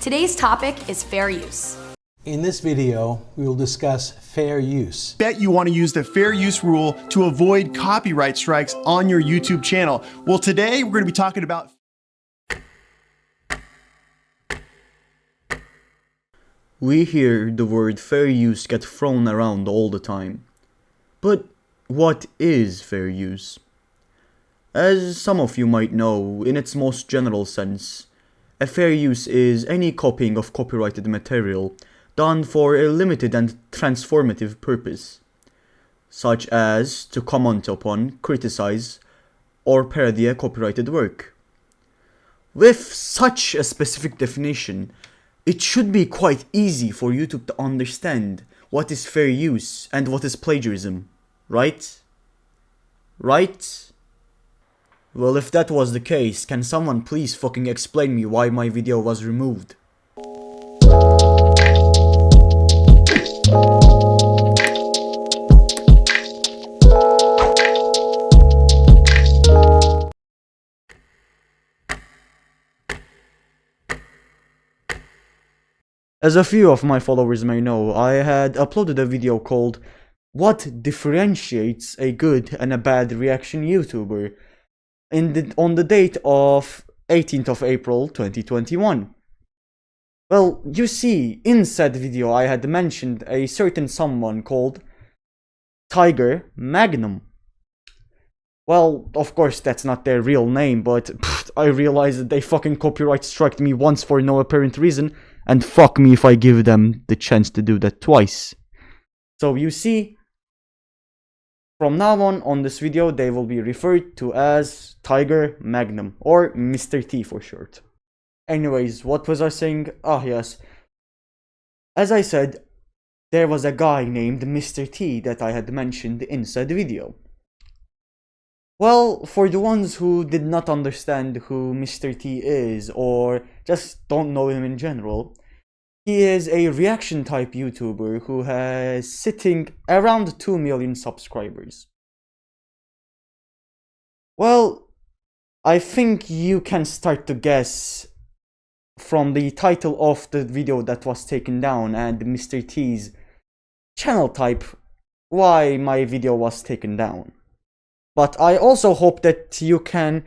Today's topic is fair use. In this video, we will discuss fair use. Bet you want to use the fair use rule to avoid copyright strikes on your YouTube channel. Well, today we're going to be talking about We hear the word fair use get thrown around all the time. But what is fair use? As some of you might know, in its most general sense, a fair use is any copying of copyrighted material done for a limited and transformative purpose, such as to comment upon, criticize, or parody a copyrighted work. With such a specific definition, it should be quite easy for YouTube to understand what is fair use and what is plagiarism, right? Right? Well, if that was the case, can someone please fucking explain me why my video was removed? As a few of my followers may know, I had uploaded a video called "What differentiates a good and a bad reaction YouTuber?" on the date of 18th of April 2021. Well, you see, in said video I had mentioned a certain someone called Tiger Magnum. Well, of course that's not their real name, but I realized that they fucking copyright striked me once for no apparent reason, and fuck me if I give them the chance to do that twice. So you see, from now on this video they will be referred to as Tiger Magnum, or Mr. T for short. Anyways, what was I saying? Ah yes, as I said, there was a guy named Mr. T that I had mentioned in said video. Well, for the ones who did not understand who Mr. T is, or just don't know him in general, he is a reaction type YouTuber who has sitting around 2 million subscribers. Well, I think you can start to guess from the title of the video that was taken down and Mr. T's channel type why my video was taken down. But I also hope that you can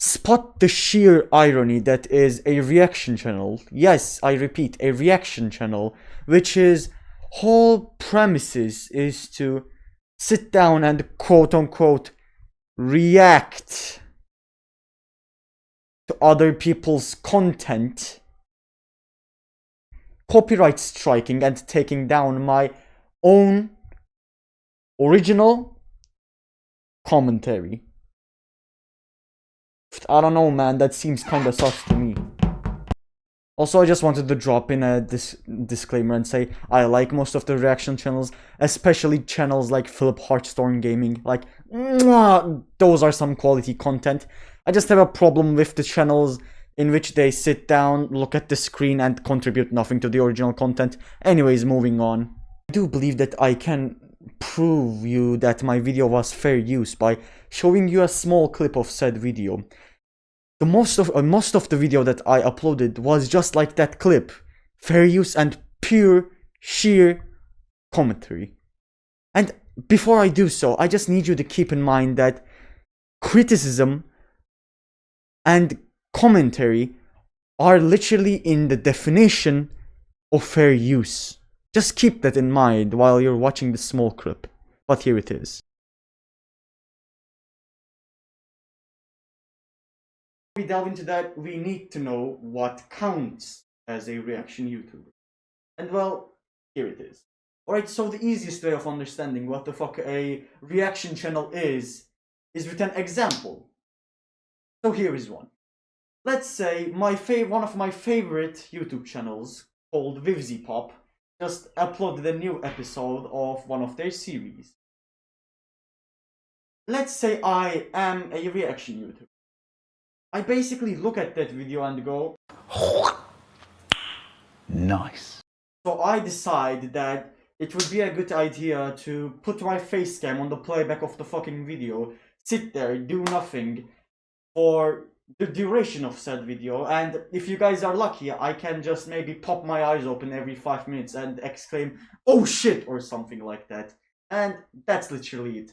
spot the sheer irony that is a reaction channel. Yes, I repeat, a reaction channel, which is whole premises is to sit down and quote unquote react to other people's content, copyright striking and taking down my own original commentary. I don't know, man, that seems kinda sus to me. Also, I just wanted to drop in a disclaimer and say I like most of the reaction channels, especially channels like Philip Heartstorm Gaming. Like, those are some quality content. I just have a problem with the channels in which they sit down, look at the screen and contribute nothing to the original content. Anyways, moving on. I do believe that I can prove you that my video was fair use by showing you a small clip of said video. The most of the video that I uploaded was just like that clip, fair use and pure sheer commentary. And before I do so, I just need you to keep in mind that criticism and commentary are literally in the definition of fair use. Just keep that in mind while you're watching this small clip. But here it is. Before we delve into that, we need to know what counts as a reaction YouTuber. And well, here it is. Alright, so the easiest way of understanding what the fuck a reaction channel is with an example. So here is one. Let's say one of my favorite YouTube channels, called Vivziepop, just uploaded a new episode of one of their series. Let's say I am a reaction YouTuber. I basically look at that video and go, Nice. So I decide that it would be a good idea to put my face cam on the playback of the fucking video, sit there, do nothing for the duration of said video, and if you guys are lucky, I can just maybe pop my eyes open every 5 minutes and exclaim, "Oh shit," or something like that. And that's literally it.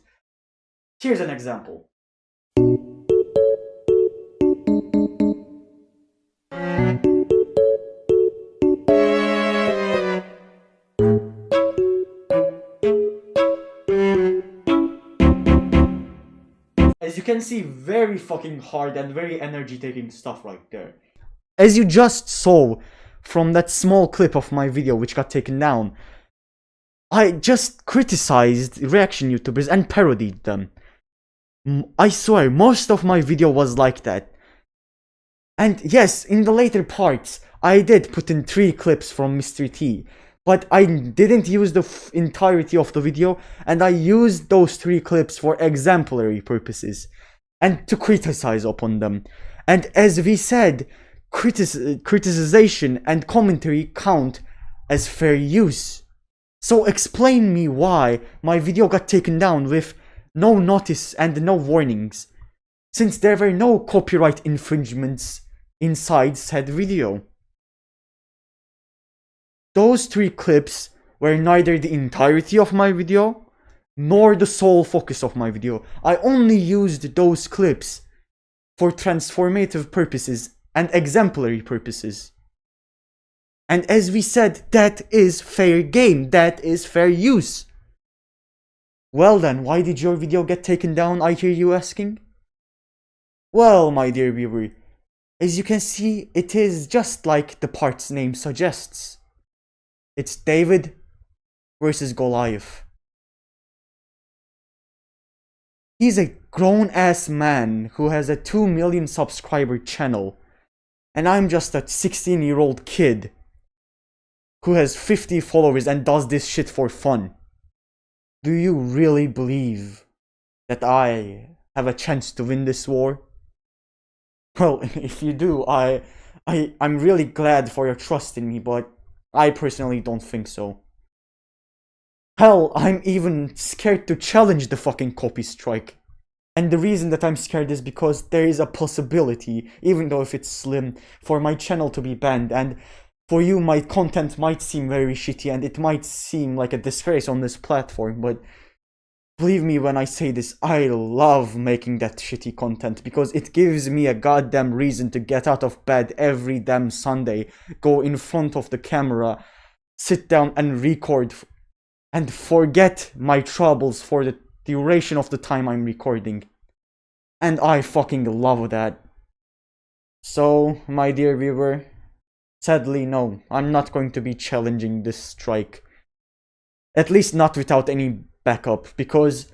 Here's an example. As you can see, very fucking hard and very energy taking stuff right there. As you just saw from that small clip of my video which got taken down, I just criticized reaction YouTubers and parodied them. I swear, most of my video was like that. And yes, in the later parts, I did put in 3 clips from Mr. T. But I didn't use the entirety of the video, and I used those 3 clips for exemplary purposes, and to criticize upon them. And as we said, criticization and commentary count as fair use. So explain me why my video got taken down with no notice and no warnings, since there were no copyright infringements inside said video. Those 3 clips were neither the entirety of my video, nor the sole focus of my video. I only used those clips for transformative purposes and exemplary purposes. And as we said, that is fair game, that is fair use. Well then, why did your video get taken down, I hear you asking? Well, my dear viewer, as you can see, it is just like the part's name suggests. It's David versus Goliath. He's a grown-ass man who has a 2 million subscriber channel, and I'm just a 16-year-old kid who has 50 followers and does this shit for fun. Do you really believe that I have a chance to win this war? Well, if you do, I'm really glad for your trust in me, but I personally don't think so. Hell, I'm even scared to challenge the fucking copy strike. And the reason that I'm scared is because there is a possibility, even though if it's slim, for my channel to be banned, and for you my content might seem very shitty and it might seem like a disgrace on this platform, but believe me when I say this, I love making that shitty content because it gives me a goddamn reason to get out of bed every damn Sunday, go in front of the camera, sit down and record, and forget my troubles for the duration of the time I'm recording. And I fucking love that. So, my dear viewer, sadly no, I'm not going to be challenging this strike. At least not without any backup, because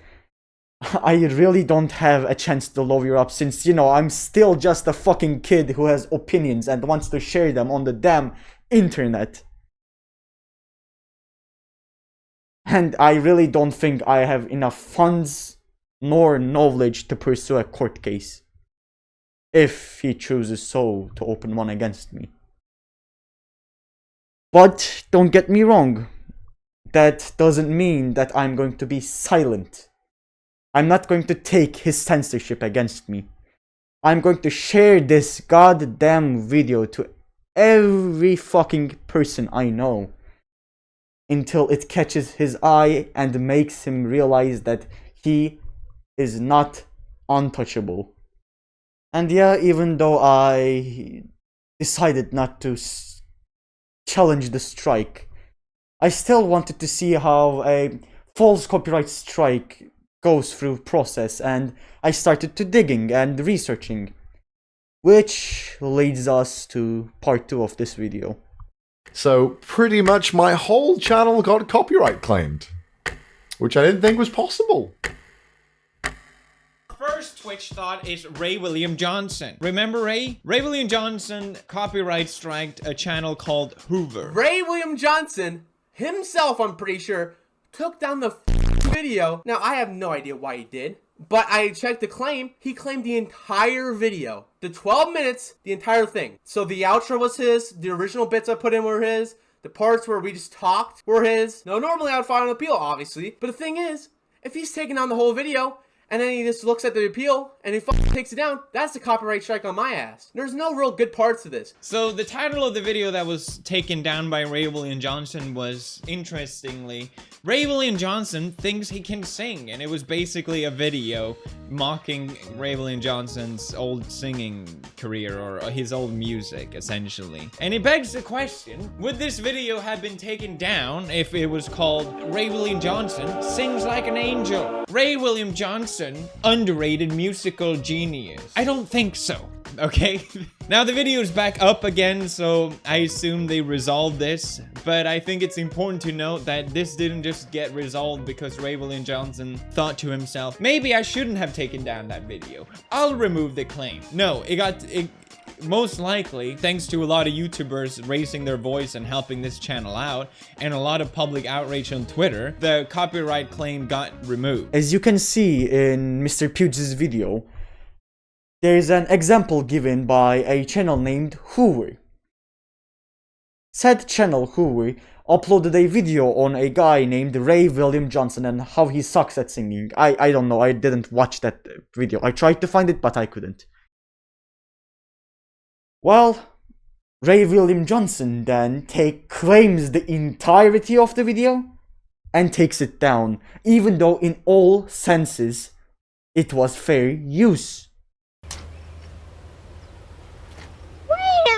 I really don't have a chance to lawyer up, since, you know, I'm still just a fucking kid who has opinions and wants to share them on the damn internet. And I really don't think I have enough funds nor knowledge to pursue a court case, if he chooses so to open one against me. But don't get me wrong, that doesn't mean that I'm going to be silent. I'm not going to take his censorship against me. I'm going to share this goddamn video to every fucking person I know until it catches his eye and makes him realize that he is not untouchable. And yeah, even though I decided not to challenge the strike, I still wanted to see how a false copyright strike goes through process, and I started to digging and researching, which leads us to part 2 of this video. So pretty much my whole channel got copyright claimed, which I didn't think was possible. First Twitch thought is Ray William Johnson. Remember Ray? Ray William Johnson copyright striked a channel called Hoover. Ray William Johnson himself, I'm pretty sure, took down the video. Now, I have no idea why he did, but I checked the claim. He claimed the entire video. The 12 minutes, the entire thing. So the outro was his, the original bits I put in were his, the parts where we just talked were his. Now, normally I would file an appeal, obviously, but the thing is, if he's taking down the whole video, and then he just looks at the appeal and he fucking takes it down, that's a copyright strike on my ass. There's no real good parts to this. So the title of the video that was taken down by Ray William Johnson was, interestingly, Ray William Johnson thinks he can sing, and it was basically a video mocking Ray William Johnson's old singing career, or his old music, essentially. And it begs the question, would this video have been taken down if it was called Ray William Johnson Sings Like an Angel? Ray William Johnson, underrated musical genius. I don't think so. Okay, now the video is back up again, so I assume they resolved this, but I think it's important to note that this didn't just get resolved because Ray William Johnson thought to himself, maybe I shouldn't have taken down that video, I'll remove the claim. No, it most likely, thanks to a lot of YouTubers raising their voice and helping this channel out, and a lot of public outrage on Twitter, the copyright claim got removed. As you can see in Mr. Pewd's video, there's an example given by a channel named Hoover. Said channel Hoover uploaded a video on a guy named Ray William Johnson and how he sucks at singing. I don't know, I didn't watch that video. I tried to find it, but I couldn't. Well, Ray William Johnson then claims the entirety of the video and takes it down, even though in all senses it was fair use.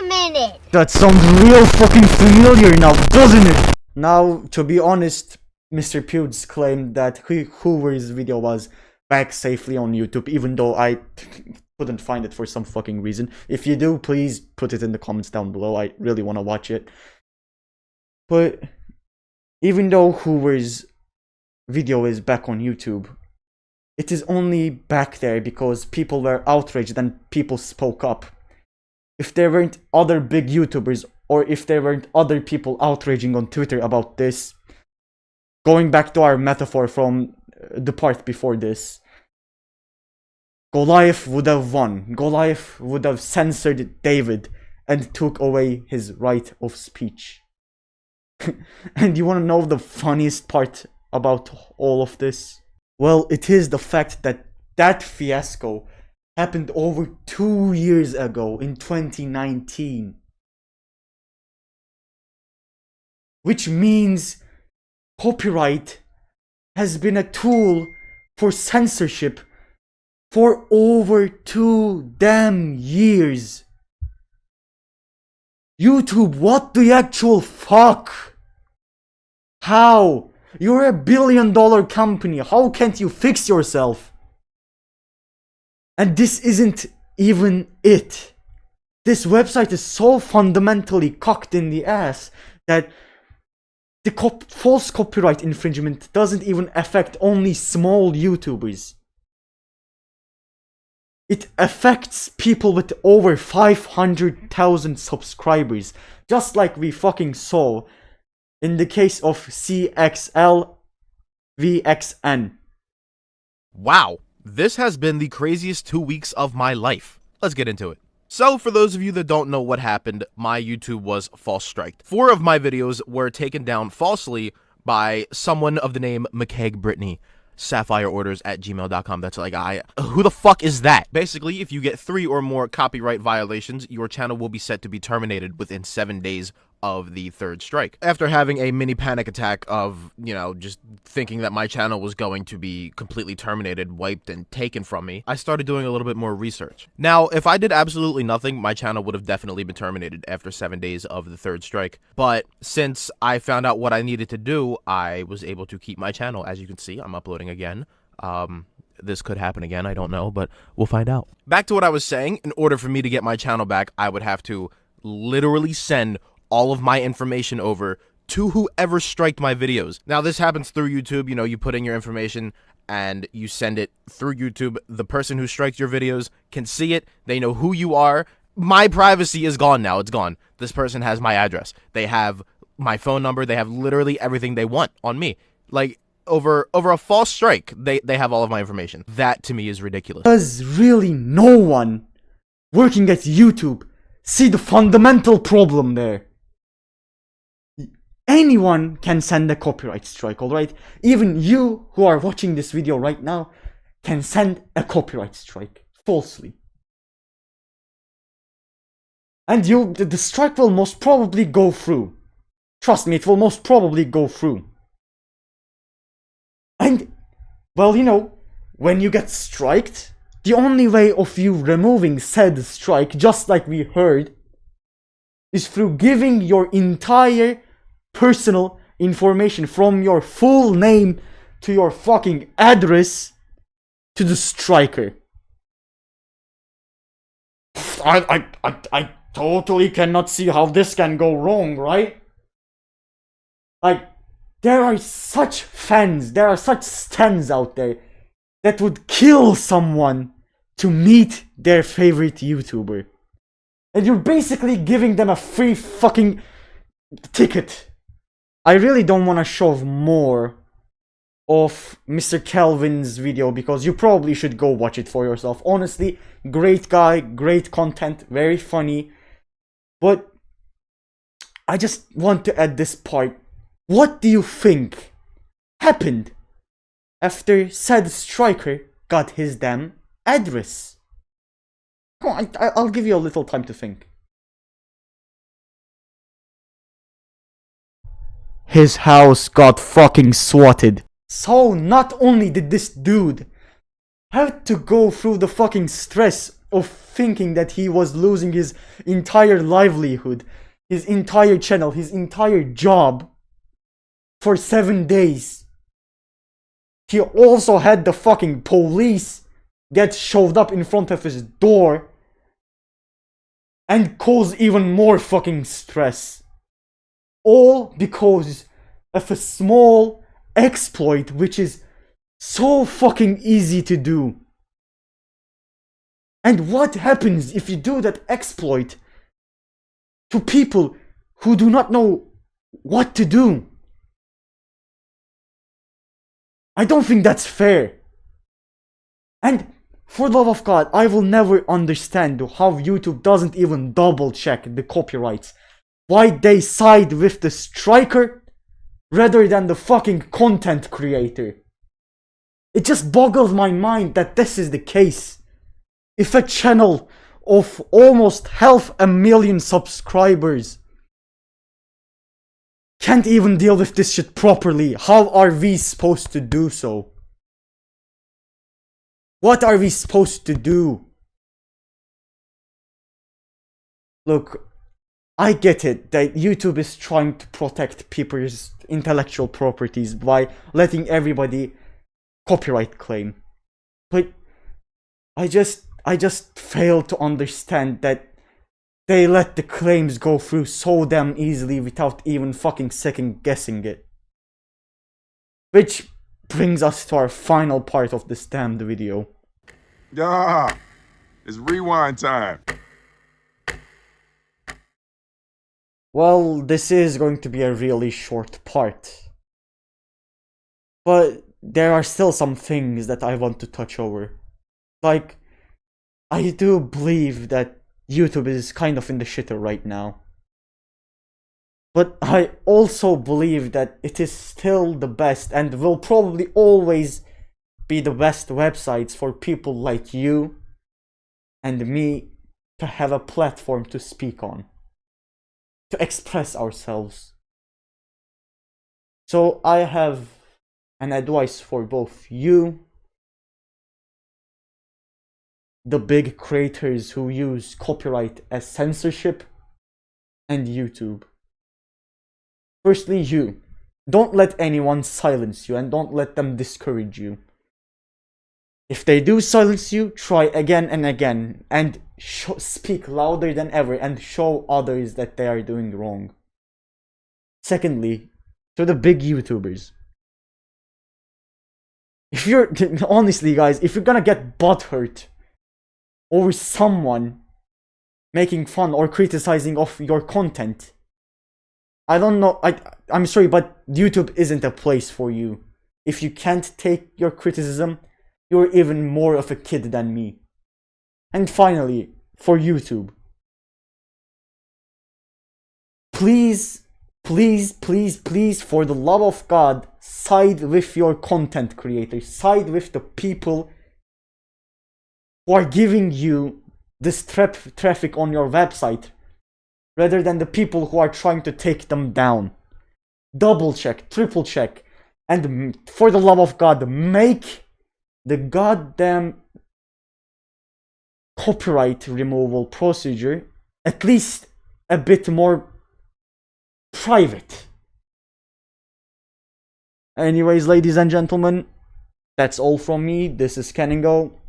Minute. That sounds real fucking familiar now, doesn't it? Now, to be honest, Mr. Pewds claimed that Hoover's video was back safely on YouTube, even though I couldn't find it for some fucking reason. If you do, please put it in the comments down below. I really want to watch it. But even though Hoover's video is back on YouTube, it is only back there because people were outraged and people spoke up. If there weren't other big YouTubers, or if there weren't other people outraging on Twitter about this, going back to our metaphor from the part before this, Goliath would have won. Goliath would have censored David and took away his right of speech. And you want to know the funniest part about all of this? Well, it is the fact that that fiasco happened over 2 years ago in 2019. Which means copyright has been a tool for censorship for over 2 damn years. YouTube, what the actual fuck? How? You're a $1 billion company. How can't you fix yourself? And this isn't even it. This website is so fundamentally cocked in the ass that the false copyright infringement doesn't even affect only small YouTubers. It affects people with over 500,000 subscribers, just like we fucking saw in the case of Cxlvxn. Wow. This has been the craziest 2 weeks of my life. Let's get into it. So, for those of you that don't know what happened, my YouTube was false striked. 4 of my videos were taken down falsely by someone of the name McKaig Brittany. SapphireOrders@gmail.com. That's like, who the fuck is that? Basically, if you get 3 or more copyright violations, your channel will be set to be terminated within 7 days of the 3rd strike. After having a mini panic attack of, just thinking that my channel was going to be completely terminated, wiped, and taken from me, I started doing a little bit more research. Now, if I did absolutely nothing, my channel would have definitely been terminated after 7 days of the 3rd strike. But since I found out what I needed to do, I was able to keep my channel. As you can see, I'm uploading again. This could happen again, I don't know, but we'll find out. Back to what I was saying, in order for me to get my channel back, I would have to literally send all of my information over to whoever striked my videos. Now, this happens through YouTube. You put in your information and you send it through YouTube. The person who strikes your videos can see it. They know who you are. My privacy is gone now. It's gone. This person has my address. They have my phone number. They have literally everything they want on me. Like, over a false strike, they have all of my information. That, to me, is ridiculous. Does really no one working at YouTube see the fundamental problem there? Anyone can send a copyright strike, alright? Even you who are watching this video right now can send a copyright strike falsely. And the strike will most probably go through. Trust me, it will most probably go through. And, well, you know, when you get striked, the only way of you removing said strike, just like we heard, is through giving your entire personal information from your full name to your fucking address to the striker. I totally cannot see how this can go wrong, right? Like, there are such fans, there are such stans out there that would kill someone to meet their favorite YouTuber. And you're basically giving them a free fucking ticket. I really don't want to show more of Mr. Kelvin's video because you probably should go watch it for yourself. Honestly, great guy, great content, very funny. But I just want to add this part. What do you think happened after said striker got his damn address? Come on, I'll give you a little time to think. His house got fucking swatted. So not only did this dude have to go through the fucking stress of thinking that he was losing his entire livelihood, his entire channel, his entire job for 7 days. He also had the fucking police get shoved up in front of his door and cause even more fucking stress. All because of a small exploit which is so fucking easy to do. And what happens if you do that exploit to people who do not know what to do? I don't think that's fair. And for the love of God, I will never understand how YouTube doesn't even double check the copyrights. Why they side with the striker rather than the fucking content creator. It just boggles my mind that this is the case. If a channel of almost 500,000 subscribers can't even deal with this shit properly, how are we supposed to do so? What are we supposed to do? Look, I get it that YouTube is trying to protect people's intellectual properties by letting everybody copyright claim. But I just fail to understand that they let the claims go through so damn easily without even fucking second guessing it. Which brings us to our final part of this damned video. Yeah, it's rewind time. Well, this is going to be a really short part. But there are still some things that I want to touch over. Like, I do believe that YouTube is kind of in the shitter right now. But I also believe that it is still the best and will probably always be the best websites for people like you and me to have a platform to speak on, to express ourselves. So I have an advice for both you, the big creators who use copyright as censorship, and YouTube. Firstly, you. Don't let anyone silence you and don't let them discourage you. If they do silence you, try again and again and speak louder than ever and show others that they are doing wrong. Secondly, to the big YouTubers. If you're, honestly guys, if you're gonna get butthurt over someone making fun or criticizing of your content, I don't know, I'm sorry, but YouTube isn't a place for you. If you can't take your criticism, you're even more of a kid than me. And finally, for YouTube, please, please, please, please, for the love of God, side with your content creators, side with the people who are giving you this traffic on your website, rather than the people who are trying to take them down. Double check, triple check, and for the love of God, make the goddamn copyright removal procedure at least a bit more private. Anyways, ladies and gentlemen, that's all from me. This is Ken and Go,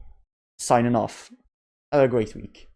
signing off. Have a great week.